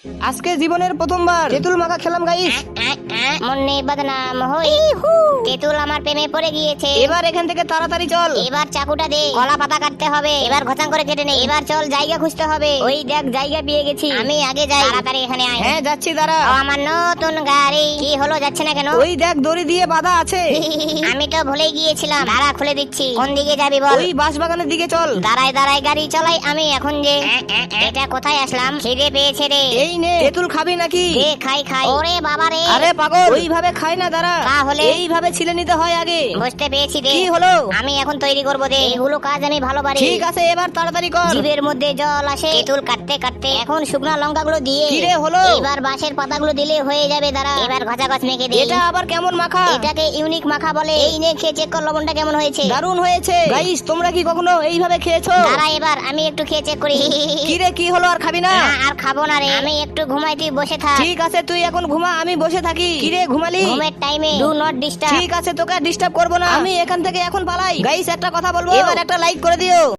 আজকে জীবনের প্রথমবার তেঁতুল মাখা খেলাম গাইস। মনে বদনাম হই তেঁতুল আমার প্রেমে পড়ে গিয়েছে। এবার এখান থেকে তাড়াতাড়ি চল। এবার চাকুটা দে, কলা পাতা কাটতে হবে। এবার ঘচাং করে কেটে নে। এবার চল জায়গা খুঁজতে হবে। ওই দেখ জায়গা পেয়ে গেছি। আমি আগে যাই, তাড়াতাড়ি এখানে আয়। হ্যাঁ যাচ্ছি, দাঁড়া। ও, আমার নতুন গাড়ি কি হলো, যাচ্ছে না কেন? ওই দেখ দড়ি দিয়ে বাঁধা আছে। আমি তো ভুলেই গিয়েছিলাম, দাঁড়া খুলে দিচ্ছি। কোন দিকে যাবি বল? ওই বাঁশবাগানের দিকে চল। দাঁড়াই দাঁড়াই গাড়ি চালাই আমি এখন যে। এটা কোথায় আসলাম? খিদে পেয়েছে রে। এই নে তেঁতুল খাবি নাকি? দে খাই খাই। ওরে বাবা রে। আরে পাগল, ওইভাবে খাই না, দাঁড়া। তাহলে? এইভাবে ছিলে নিতে হয় আগে। বুঝতে পেরেছি দে। কি হলো? আমি এখন তৈরি করবো দে। এগুলো কাজ আমি ভালো পারি। ঠিক আছে, এবার তাড়াতাড়ি কর। জিভের মধ্যে জল আসে। তেঁতুল কাটতে কাটতে এখন শুকনো লঙ্কাগুলো দিয়ে। কি রে হলো? এবার বাঁশের পাতাগুলো দিলে হয়ে যাবে, দাঁড়া। এবার ঘষাঘষ মেখে দে। এটা আবার কেমন মাখা? এটাকে ইউনিক মাখা বলে। এই নে খেয়ে চেক কর লবণটা কেমন হয়েছে। দারুণ হয়েছে গাইস। তোমরা কি কখনো এইভাবে খেয়েছো? দাঁড়া এবার আমি একটু খেয়ে চেক করি। কি রে, কি হলো, আর খাবি না? না, আর খাবো না রে। আমি একটু ঘুমাই, তুই বসে থাক। ঠিক আছে, তুই এখন ঘুমা, আমি বসে থাকি। কি রে, ঘুমালি? ঘুমের টাইমে ডু নট ডিস্টার্ব। ঠিক আছে, তোকে ডিস্টার্ব করবো না। আমি এখান থেকে এখন পালাই। গাইস একটা কথা বলবো, এবার একটা লাইক করে দিও।